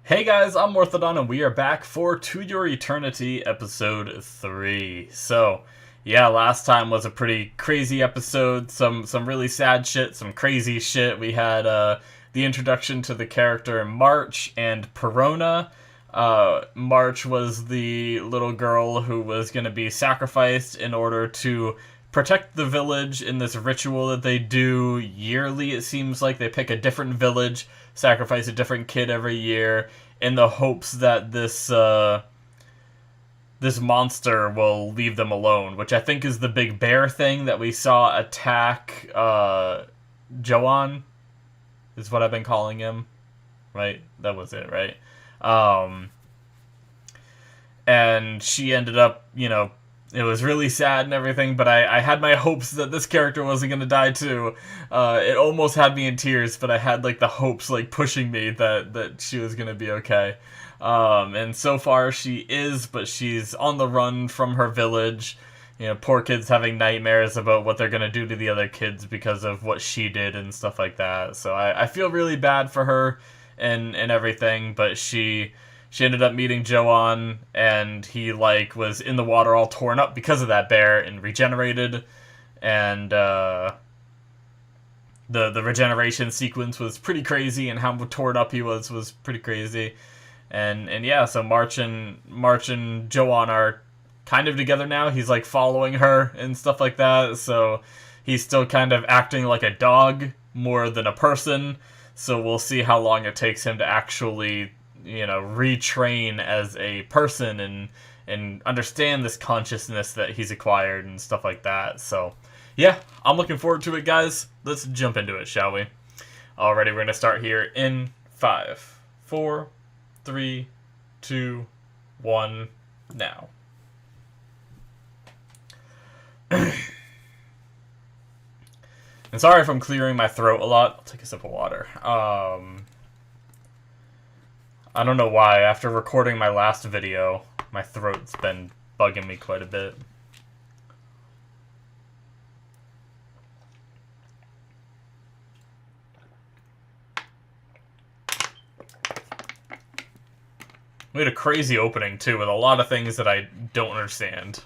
Hey guys, I'm Morthadon and we are back for To Your Eternity episode 3. So, yeah, last time was a pretty crazy episode, some really sad shit, some crazy shit. We had the introduction to the character March and Perona. March was the little girl who was going to be sacrificed in order to protect the village in this ritual that they do yearly. It seems like they pick a different village, sacrifice a different kid every year in the hopes that this monster will leave them alone, which I think is the big bear thing that we saw attack Joan, is what I've been calling him. Right? That was it, right? Um, and she ended up, it was really sad and everything, but I had my hopes that this character wasn't going to die too. It almost had me in tears, but I had like the hopes like pushing me that she was going to be okay. And so far she is, but she's on the run from her village. Poor kids having nightmares about what they're going to do to the other kids because of what she did and stuff like that. So I feel really bad for her and everything, but she ended up meeting Joan, and he was in the water all torn up because of that bear and regenerated, and the regeneration sequence was pretty crazy, and how torn up he was pretty crazy, and yeah, so March and Joan are kind of together now. He's like following her and stuff like that, so he's still kind of acting like a dog more than a person. So we'll see how long it takes him to actually retrain as a person and understand this consciousness that he's acquired and stuff like that. So yeah, I'm looking forward to it, guys. Let's jump into it, shall we? Alrighty, we're gonna start here in 5, 4, 3, 2, 1, now. And sorry if I'm clearing my throat a lot. I'll take a sip of water. I don't know why. After recording my last video, my throat's been bugging me quite a bit. We had a crazy opening, too, with a lot of things that I don't understand.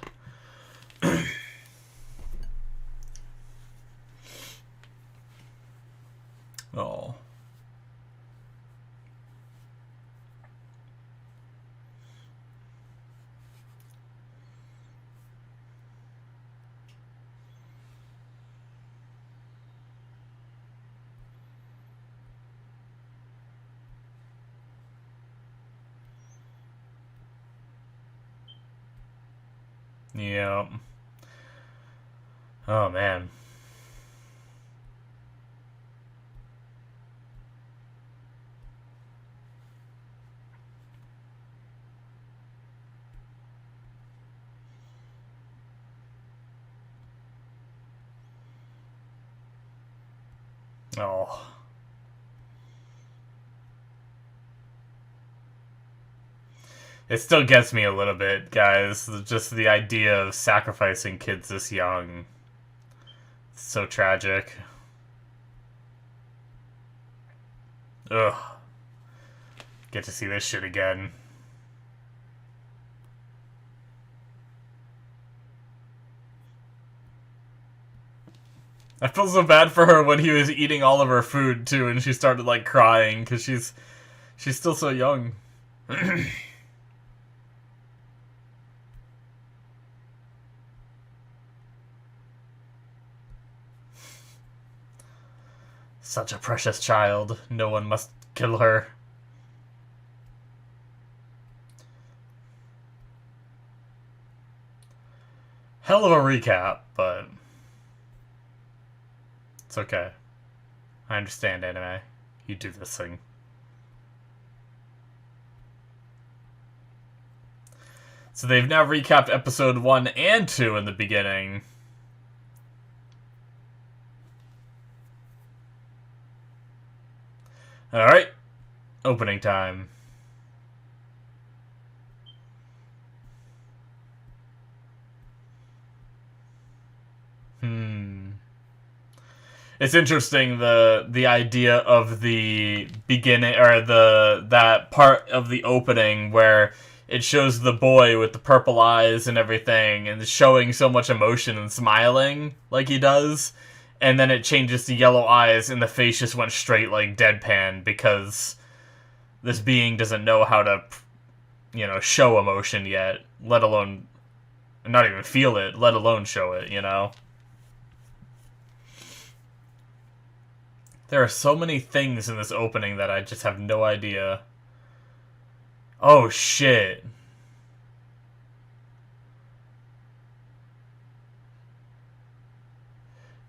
Oh. Yeah. Oh, man. Oh. It still gets me a little bit, guys. Just the idea of sacrificing kids this young. It's so tragic. Ugh. Get to see this shit again. I feel so bad for her when he was eating all of her food, too, and she started, crying, because she's still so young. Such a precious child. No one must kill her. Hell of a recap, but it's okay. I understand, anime. You do this thing. So they've now recapped episode 1 and 2 in the beginning. Alright. Opening time. It's interesting the idea of the beginning, or that part of the opening where it shows the boy with the purple eyes and everything and showing so much emotion and smiling like he does, and then it changes to yellow eyes and the face just went straight like deadpan because this being doesn't know how to, you know, show emotion yet, let alone not even feel it, let alone show it, you know? There are so many things in this opening that I just have no idea. Oh, shit.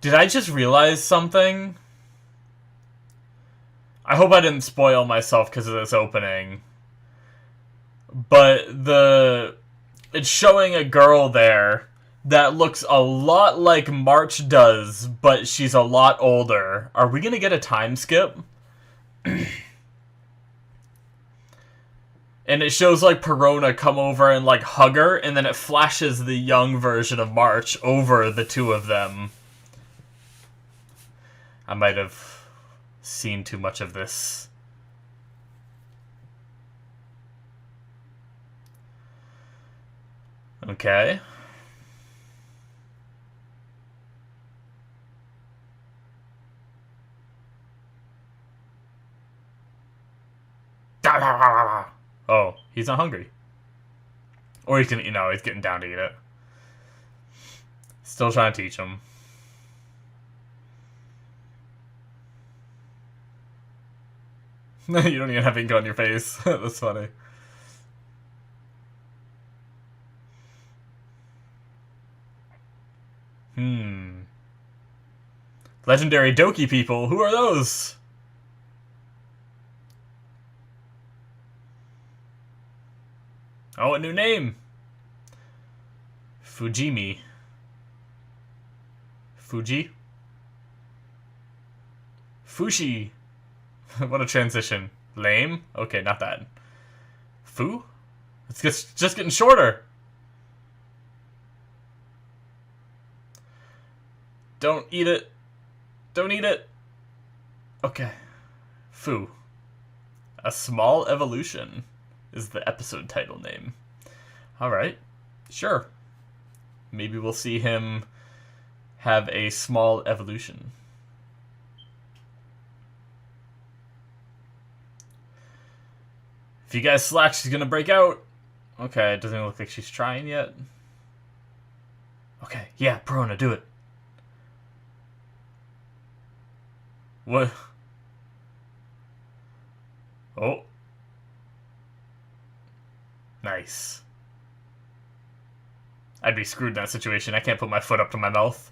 Did I just realize something? I hope I didn't spoil myself because of this opening. But it's showing a girl there that looks a lot like March does, but she's a lot older. Are we gonna get a time skip? And it shows like Perona come over and like hug her, and then it flashes the young version of March over the two of them. I might have seen too much of this. Okay. Oh, he's not hungry. Or he's gonna, you know, he's getting down to eat it. Still trying to teach him. You don't even have ink on your face. That's funny. Legendary Doki people. Who are those? Oh, a new name. Fujimi. Fuji? Fushi. What a transition. Lame? Okay, not that. Fu? It's just getting shorter. Don't eat it. Don't eat it. Okay. Fu. A Small Evolution is the episode title name. Alright. Sure. Maybe we'll see him have a small evolution. If you guys slack, she's gonna break out. Okay, it doesn't look like she's trying yet. Okay, yeah, Perona, do it. What? Oh. Nice. I'd be screwed in that situation. I can't put my foot up to my mouth.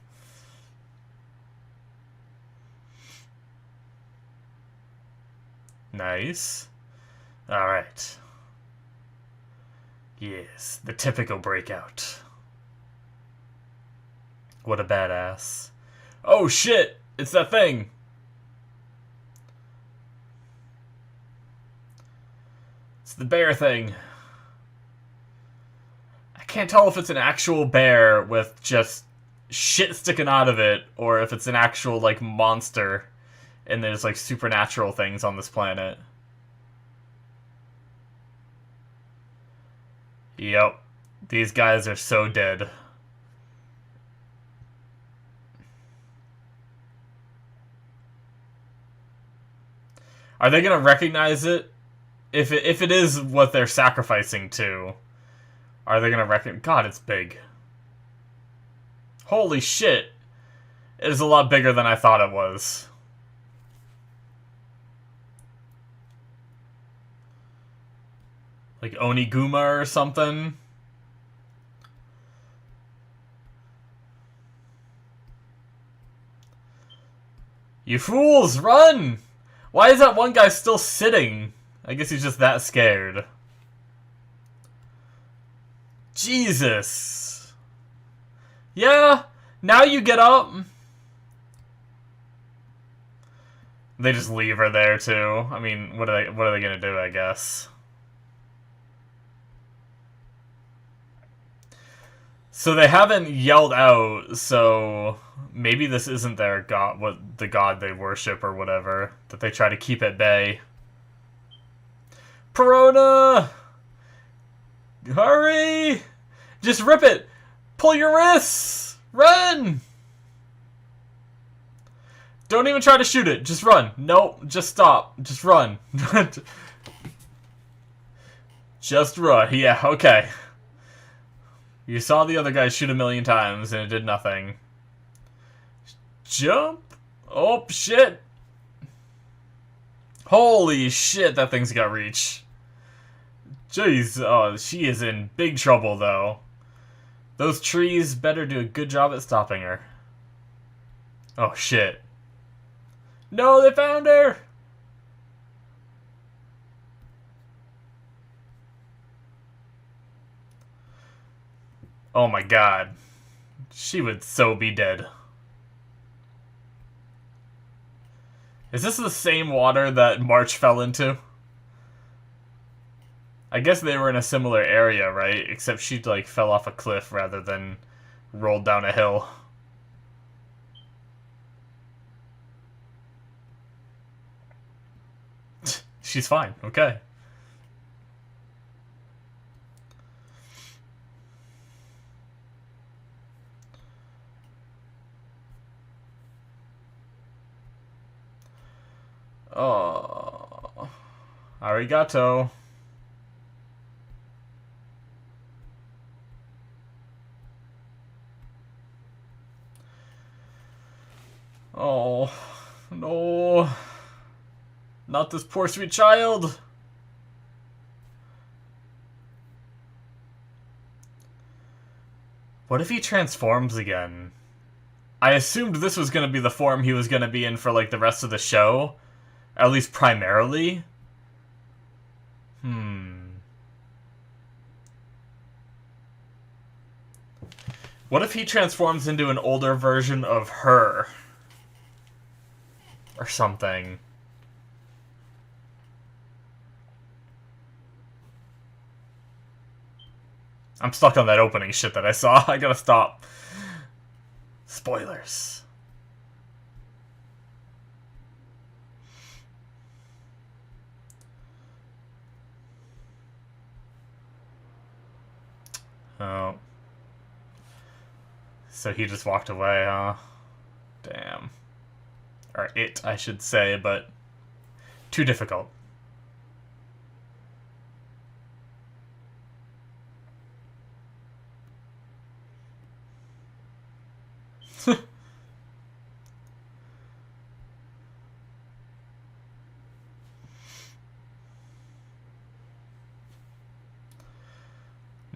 Nice. Alright. Yes, the typical breakout. What a badass. Oh shit! It's that thing! It's the bear thing. I can't tell if it's an actual bear with just shit sticking out of it, or if it's an actual, like, monster, and there's, like, supernatural things on this planet. Yep. These guys are so dead. Are they gonna recognize it? If it is what they're sacrificing to, are they gonna recognize? God, it's big. Holy shit! It is a lot bigger than I thought it was. Like Oniguma or something. You fools, run! Why is that one guy still sitting? I guess he's just that scared. Jesus. Yeah, now you get up. They just leave her there too. I mean, what are they gonna do, I guess? So they haven't yelled out, so maybe this isn't their god, what the god they worship or whatever, that they try to keep at bay. Perona! Hurry! Just rip it! Pull your wrists! Run! Don't even try to shoot it. Just run. Nope. Just stop. Just run. Just run. Yeah, okay. You saw the other guy shoot a million times and it did nothing. Jump! Oh, shit! Holy shit, that thing's got reach. Jeez, oh, she is in big trouble, though. Those trees better do a good job at stopping her. Oh, shit. No, they found her! Oh my god. She would so be dead. Is this the same water that March fell into? I guess they were in a similar area, right? Except she, like, fell off a cliff rather than rolled down a hill. She's fine, okay. Oh. Arigato. Oh. No. Not this poor sweet child. What if he transforms again? I assumed this was going to be the form he was going to be in for, like, the rest of the show. At least primarily. What if he transforms into an older version of her? Or something. I'm stuck on that opening shit that I saw. I gotta stop. Spoilers. Oh. So he just walked away, huh? Damn. Or it, I should say, but too difficult.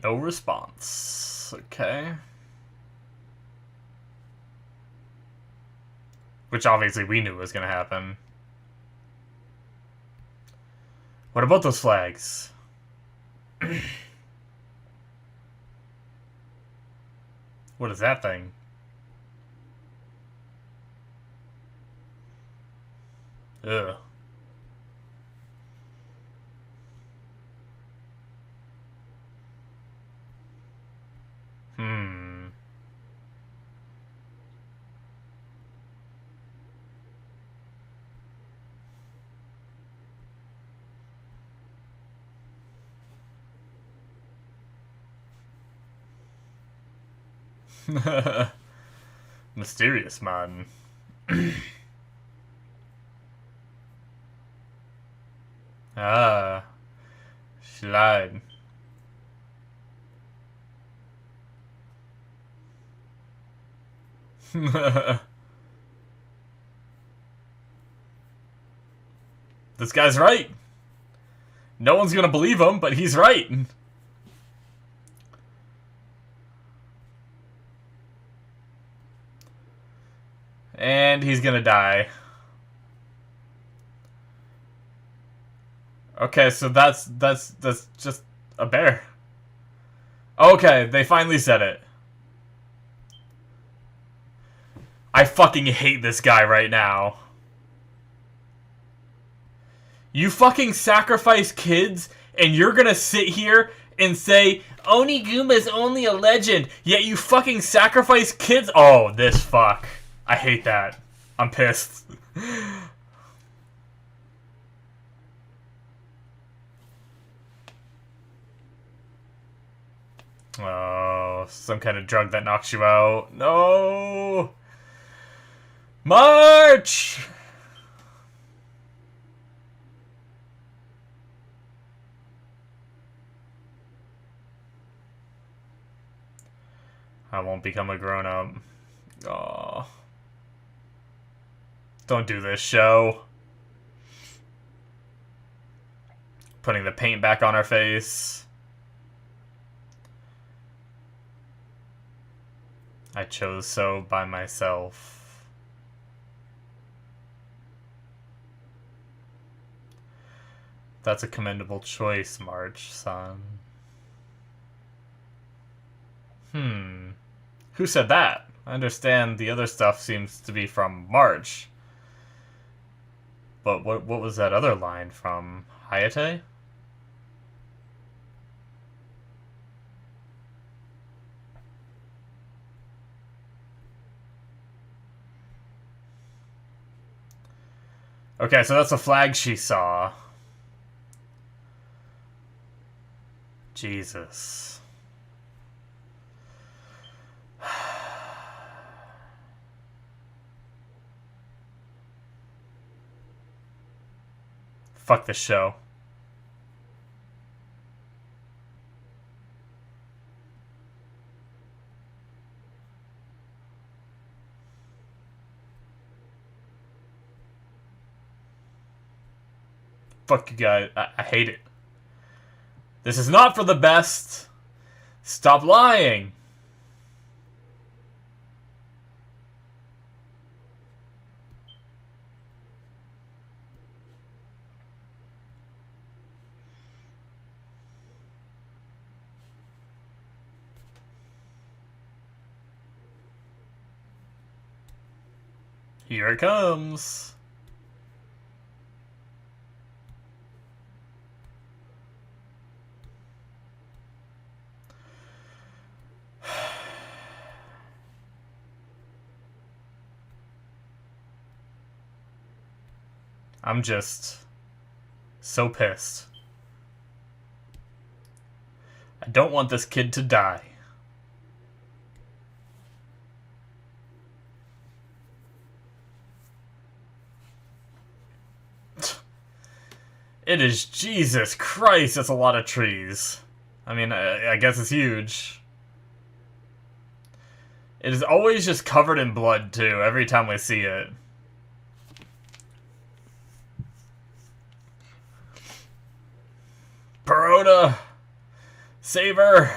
No response. Okay. Which obviously we knew was going to happen. What about those flags? What is that thing? Ugh. Mysterious man. Ah. Slide. This guy's right. No one's gonna believe him, but he's right. And he's gonna die. Okay, so that's just a bear. Okay, they finally said it. I fucking hate this guy right now. You fucking sacrifice kids, and you're gonna sit here and say, Oniguma's only a legend, yet you fucking sacrifice kids? Oh, this fuck. I hate that. I'm pissed. Oh, some kind of drug that knocks you out. No! March! I won't become a grown-up. Oh. Don't do this, show. Putting the paint back on her face. I chose so by myself. That's a commendable choice, March, son. Who said that? I understand the other stuff seems to be from March. But what was that other line from? Hayate? Okay, so that's a flag she saw. Jesus. Fuck this show. Fuck you guys. I hate it. This is not for the best. Stop lying. Here it comes. I'm just so pissed. I don't want this kid to die. It is, Jesus Christ, that's a lot of trees. I mean, I guess it's huge. It is always just covered in blood, too, every time we see it. Perona! Save her!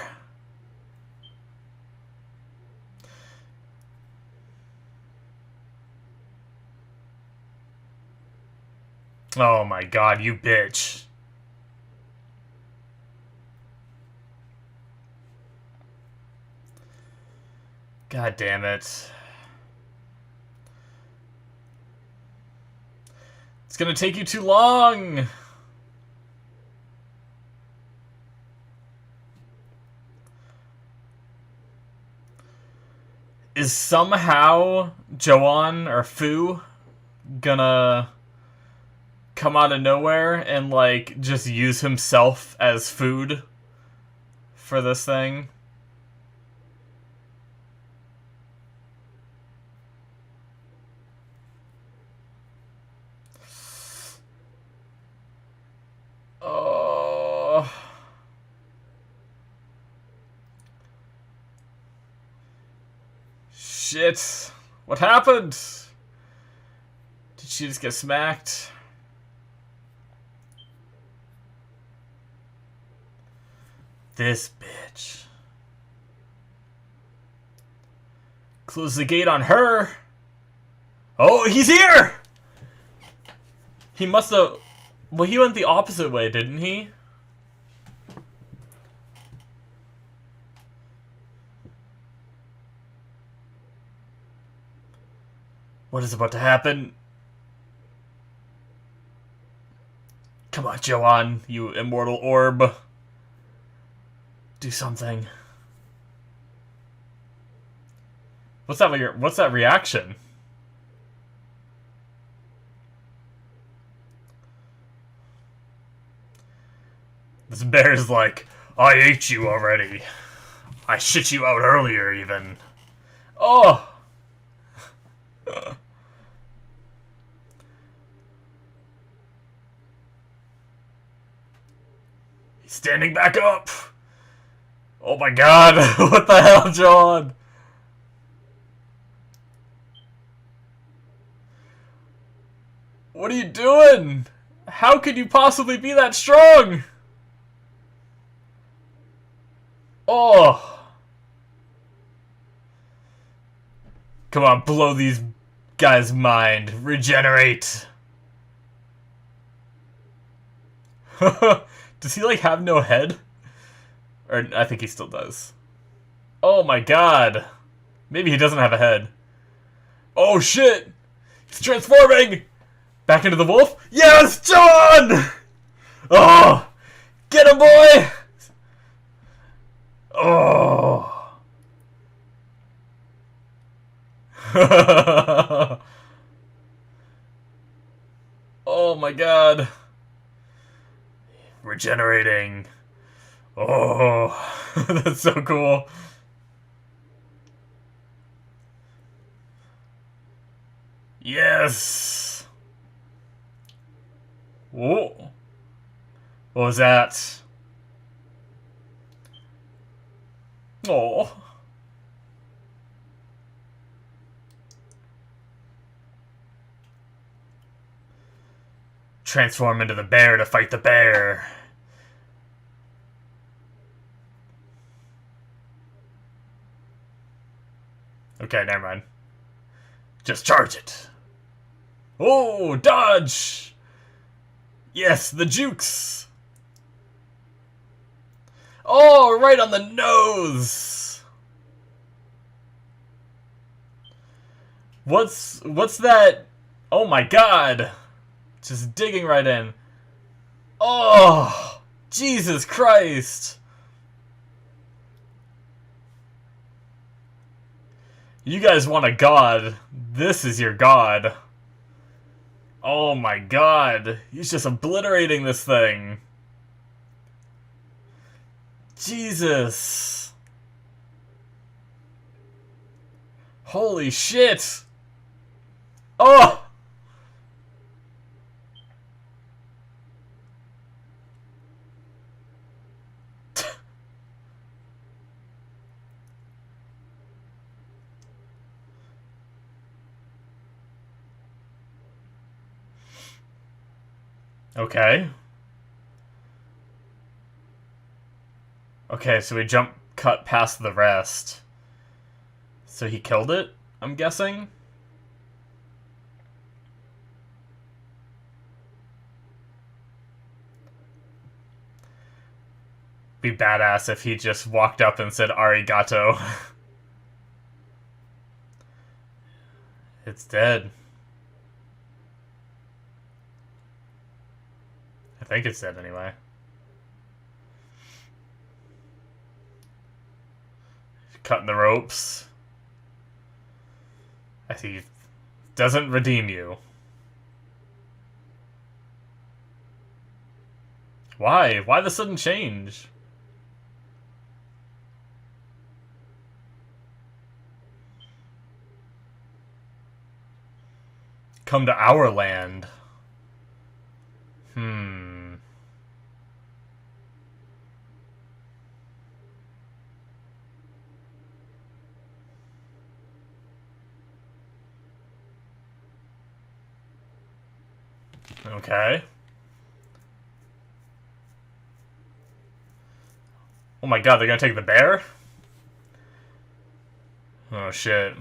Oh my god, you bitch. God damn it. It's gonna take you too long! Is somehow Joan or Fu gonna come out of nowhere and, like, just use himself as food for this thing? Oh. Shit. What happened? Did she just get smacked? This bitch. Close the gate on her. Oh, he's here! He must have... Well, he went the opposite way, didn't he? What is about to happen? Come on, Joan, you immortal orb. Do something. What's that reaction? This bear's like, I ate you already. I shit you out earlier, even. Oh! He's standing back up! Oh my god, what the hell, John? What are you doing? How could you possibly be that strong? Oh! Come on, blow these guys' mind. Regenerate. Does he, like, have no head? Or, I think he still does. Oh my god. Maybe he doesn't have a head. Oh shit! He's transforming! Back into the wolf? Yes, John! Oh! Get him, boy! Oh! Oh my god. Regenerating. Oh, that's so cool. Yes! Whoa. What was that? Oh. Transform into the bear to fight the bear. Okay, never mind. Just charge it. Oh, dodge! Yes, the jukes! Oh, right on the nose! What's that? Oh my god! Just digging right in. Oh! Jesus Christ! You guys want a god. This is your god. Oh my god. He's just obliterating this thing. Jesus. Holy shit. Oh! Okay. Okay, so we cut past the rest. So he killed it, I'm guessing? Be badass if he just walked up and said arigato. It's dead. I think it's dead anyway. Cutting the ropes. I see. Doesn't redeem you. Why? Why the sudden change? Come to our land. Okay. Oh my god, they're gonna take the bear? Oh shit.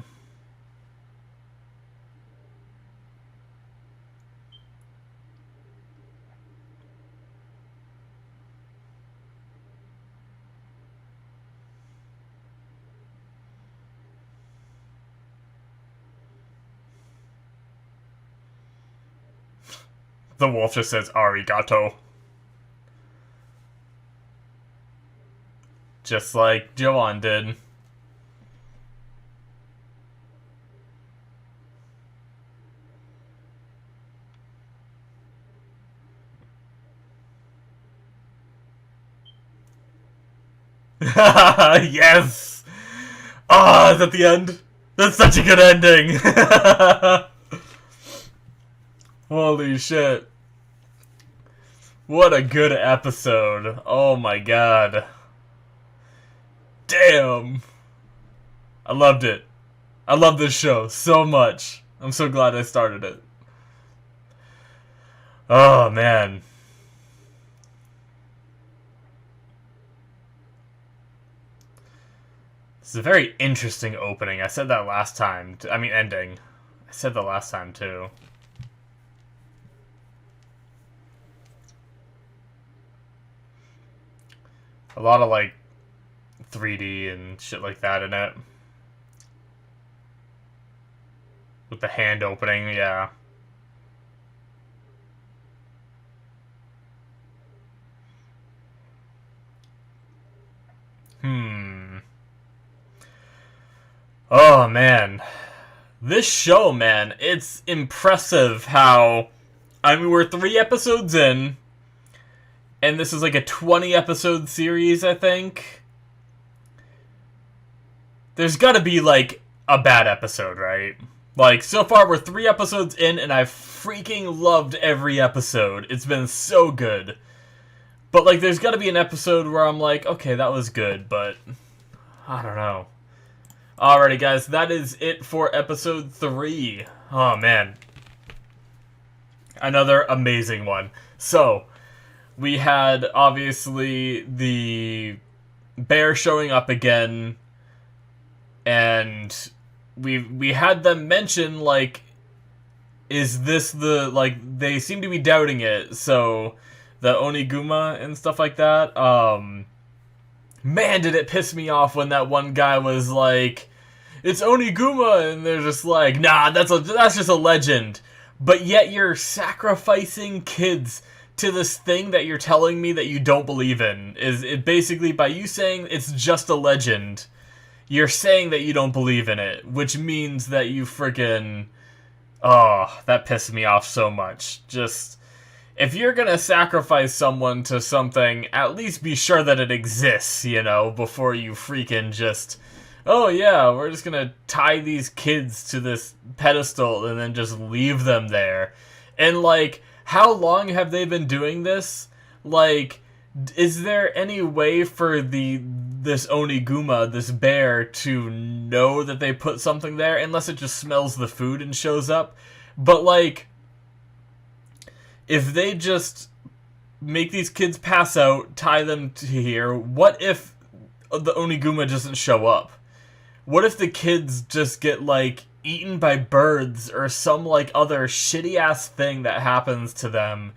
The wolf just says arigato. just like Joan did. Yes! Ah, is that the end? That's such a good ending! Holy shit. What a good episode. Oh my god. Damn. I loved it. I love this show so much. I'm so glad I started it. Oh man. It's a very interesting opening. I said that last time. I mean, ending. I said that last time, too. A lot of, like, 3D and shit like that in it. With the hand opening, yeah. Oh, man. This show, man, it's impressive how... I mean, we're 3 episodes in, and this is like a 20-episode series, I think. There's gotta be, like, a bad episode, right? Like, so far we're 3 episodes in, and I've freaking loved every episode. It's been so good. But, like, there's gotta be an episode where I'm like, okay, that was good, but... I don't know. Alrighty, guys, that is it for episode 3. Oh, man. Another amazing one. So, we had, obviously, the bear showing up again, and we had them mention, like, is this the, like, they seem to be doubting it, so, the Oniguma and stuff like that, man, did it piss me off when that one guy was like, it's Oniguma, and they're just like, nah, that's just a legend. But yet you're sacrificing kids to this thing that you're telling me that you don't believe in. Is it basically, by you saying it's just a legend, you're saying that you don't believe in it, which means that you freaking... Oh, that pissed me off so much. Just... If you're gonna sacrifice someone to something, at least be sure that it exists, you know, before you freaking just, oh yeah, we're just gonna tie these kids to this pedestal and then just leave them there. And, like, how long have they been doing this? Like, is there any way for this Oniguma, this bear, to know that they put something there, unless it just smells the food and shows up? But, like... If they just make these kids pass out, tie them to here, what if the Oniguma doesn't show up? What if the kids just get, like, eaten by birds or some, like, other shitty-ass thing that happens to them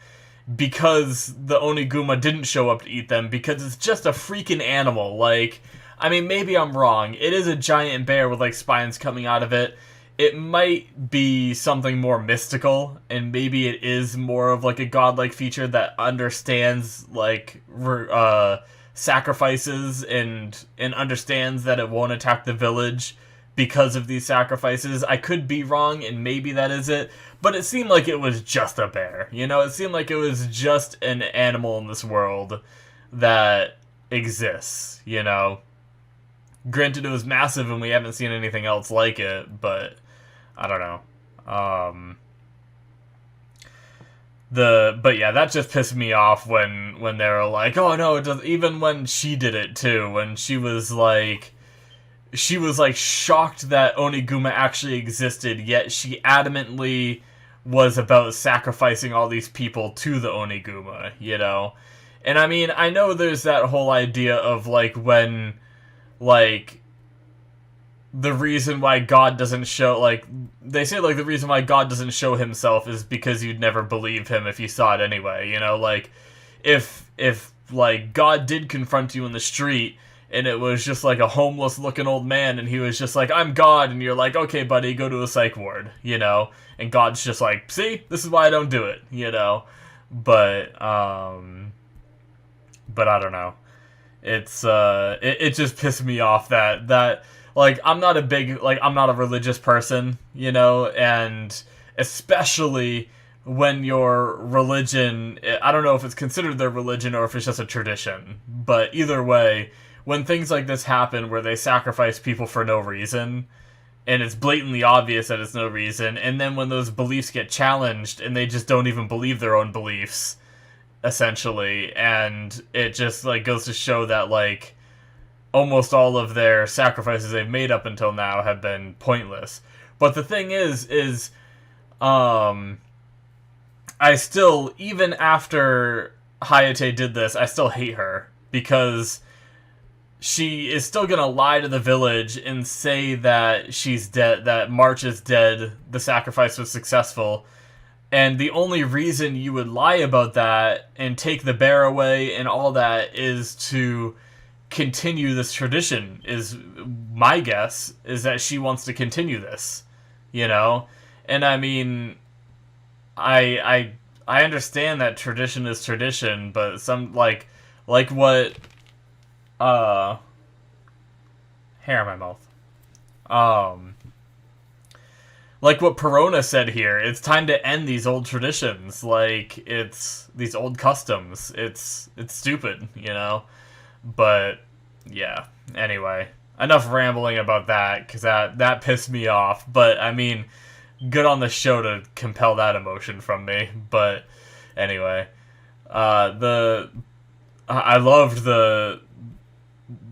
because the Oniguma didn't show up to eat them because it's just a freaking animal? Like, I mean, maybe I'm wrong. It is a giant bear with, like, spines coming out of it. It might be something more mystical, and maybe it is more of, like, a godlike feature that understands, like, sacrifices and understands that it won't attack the village because of these sacrifices. I could be wrong, and maybe that is it, but it seemed like it was just a bear, you know? It seemed like it was just an animal in this world that exists, you know? Granted, it was massive, and we haven't seen anything else like it, but... I don't know. But yeah, that just pissed me off when they were like, oh no, it does. Even when she did it too, when she was like shocked that Oniguma actually existed, yet she adamantly was about sacrificing all these people to the Oniguma, you know? And I mean, I know there's that whole idea of, like, when, like, the reason why God doesn't show, like, they say, like, the reason why God doesn't show himself is because you'd never believe him if you saw it anyway, you know? Like, if like, God did confront you in the street, and it was just, like, a homeless-looking old man, and he was just like, I'm God, and you're like, okay, buddy, go to a psych ward, you know? And God's just like, see? This is why I don't do it, you know? But I don't know. It just pissed me off that like I'm not a religious person, you know, and especially when your religion, I don't know if it's considered their religion or if it's just a tradition, but either way, when things like this happen where they sacrifice people for no reason, and it's blatantly obvious that it's no reason, and then when those beliefs get challenged and they just don't even believe their own beliefs, essentially, and it just like goes to show that like almost all of their sacrifices they've made up until now have been pointless. But the thing is I still, even after Hayate did this, I still hate her because she is still gonna lie to the village and say that she's dead, that March is dead, the sacrifice was successful. And the only reason you would lie about that and take the bear away and all that is to continue this tradition, is my guess, is that she wants to continue this, you know? And I mean, I understand that tradition is tradition, but some, like what, hair in my mouth. Like what Perona said here, it's time to end these old traditions. Like, it's these old customs. It's stupid, you know? But, yeah. Anyway, enough rambling about that, because that pissed me off. But, I mean, good on the show to compel that emotion from me. But, anyway. I loved the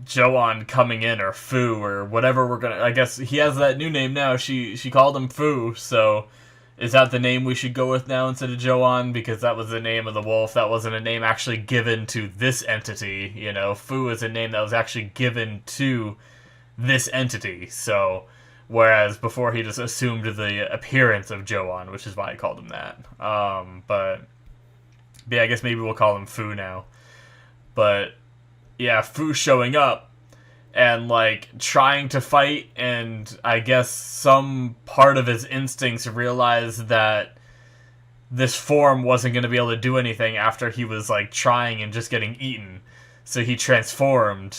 Joan coming in, or Fu, or whatever we're gonna, I guess he has that new name now. She called him Fu, so is that the name we should go with now instead of Joan? Because that was the name of the wolf. That wasn't a name actually given to this entity, you know. Fu is a name that was actually given to this entity, so whereas before he just assumed the appearance of Joan, which is why I called him that. But yeah, I guess maybe we'll call him Fu now. But yeah, Fu showing up and, like, trying to fight, and I guess some part of his instincts realized that this form wasn't going to be able to do anything after he was, like, trying and just getting eaten. So he transformed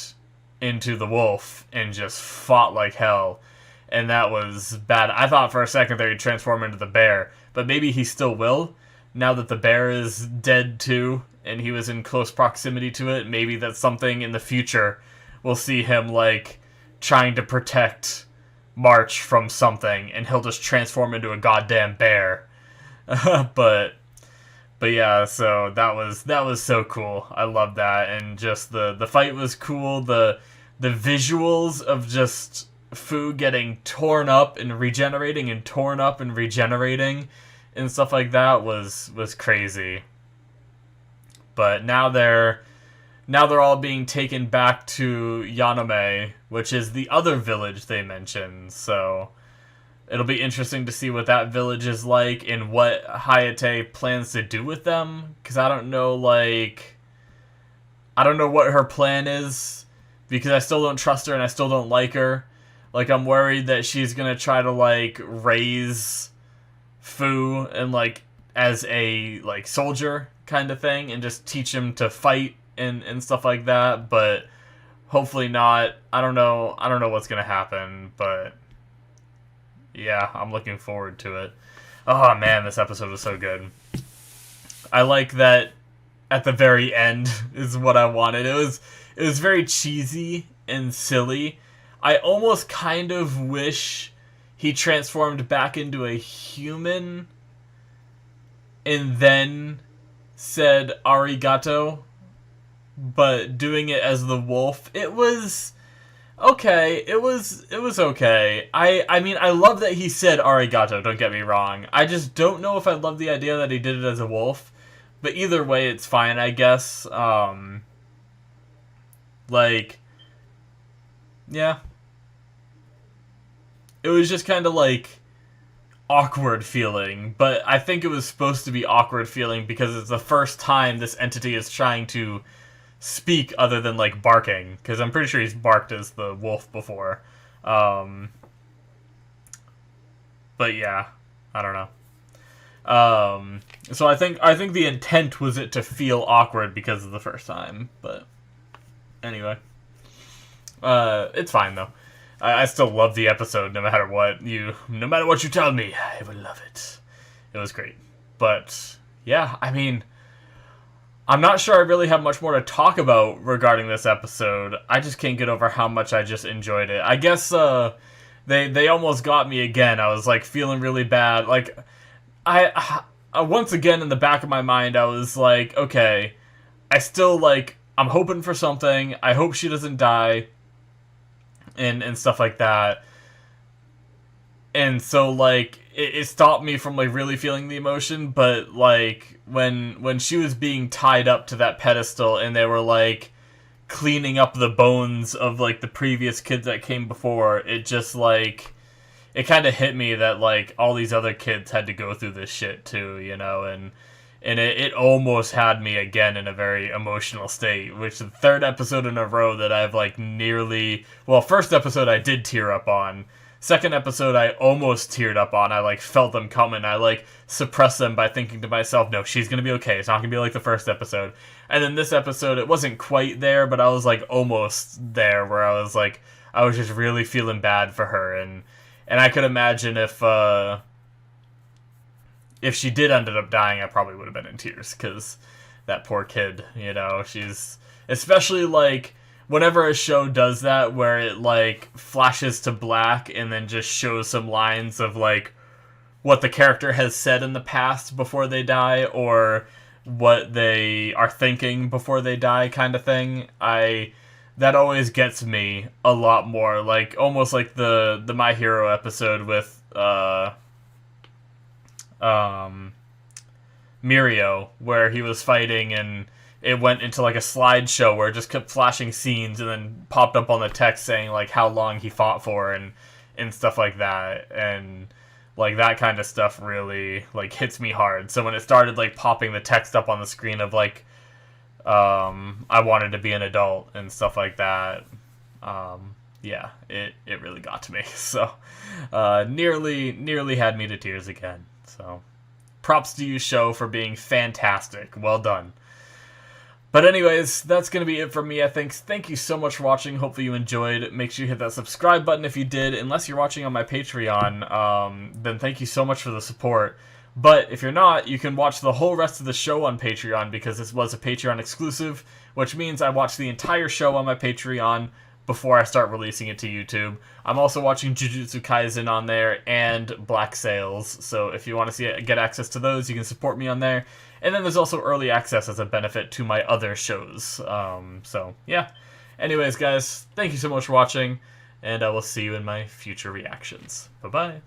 into the wolf and just fought like hell. And that was bad. I thought for a second that he'd transform into the bear, but maybe he still will, now that the bear is dead too, and he was in close proximity to it. Maybe that's something in the future we'll see him, like, trying to protect March from something, and he'll just transform into a goddamn bear. but yeah, so that was so cool. I love that, and just the fight was cool. The visuals of just Fu getting torn up and regenerating and torn up and regenerating and stuff like that was crazy. But now they're all being taken back to Yanome, which is the other village they mentioned. So it'll be interesting to see what that village is like and what Hayate plans to do with them. Because I don't know what her plan is, because I still don't trust her and I still don't like her. Like, I'm worried that she's gonna try to, like, raise Fu and, like, as a, like, soldier kind of thing, and just teach him to fight and stuff like that, but hopefully not. I don't know what's gonna happen, but yeah, I'm looking forward to it. Oh man, this episode was so good. I like that at the very end is what I wanted. It was very cheesy and silly. I almost kind of wish he transformed back into a human and then said arigato, but doing it as the wolf, it was okay. It was okay. I mean, I love that he said arigato, don't get me wrong. I just don't know if I love the idea that he did it as a wolf, but either way, it's fine, I guess. Like, yeah. It was just kind of, like, awkward feeling, but I think it was supposed to be awkward feeling because it's the first time this entity is trying to speak other than, like, barking, because I'm pretty sure he's barked as the wolf before. But yeah, I don't know. So I think the intent was it to feel awkward because of the first time, but Anyway, it's fine though. I still love the episode no matter what you tell me, I will love it. It was great. But yeah, I mean, I'm not sure I really have much more to talk about regarding this episode. I just can't get over how much I just enjoyed it. I guess they almost got me again. I was like feeling really bad. Like I once again in the back of my mind I was like, okay, I still like I'm hoping for something. I hope she doesn't die and stuff like that. And so like it stopped me from like really feeling the emotion, but like when she was being tied up to that pedestal and they were like cleaning up the bones of like the previous kids that came before, it just like it kind of hit me that like all these other kids had to go through this shit too, you know, and it almost had me again in a very emotional state, which the third episode in a row that I've like nearly, well, first episode I did tear up on. Second episode I almost teared up on. I like felt them coming. I like suppressed them by thinking to myself, no, she's gonna be okay. It's not gonna be like the first episode. And then this episode, it wasn't quite there, but I was like almost there, where I was like, I was just really feeling bad for her, and I could imagine if she did ended up dying, I probably would have been in tears, because that poor kid, you know, she's, especially like whenever a show does that where it like flashes to black and then just shows some lines of like what the character has said in the past before they die, or what they are thinking before they die, kind of thing, that always gets me a lot more. Like almost like the My Hero episode with Mirio, where he was fighting and it went into like a slideshow where it just kept flashing scenes and then popped up on the text saying like how long he fought for and stuff like that. And like that kind of stuff really like hits me hard. So when it started like popping the text up on the screen of like I wanted to be an adult and stuff like that, yeah, it really got to me. So nearly had me to tears again. So props to you, show, for being fantastic. Well done. But anyways, that's going to be it from me, I think. Thank you so much for watching. Hopefully you enjoyed. Make sure you hit that subscribe button if you did. Unless you're watching on my Patreon, then thank you so much for the support. But if you're not, you can watch the whole rest of the show on Patreon, because this was a Patreon exclusive, which means I watch the entire show on my Patreon before I start releasing it to YouTube. I'm also watching Jujutsu Kaisen on there and Black Sails, so if you want to get access to those, you can support me on there. And then there's also early access as a benefit to my other shows. So, yeah. Anyways, guys, thank you so much for watching, and I will see you in my future reactions. Bye-bye.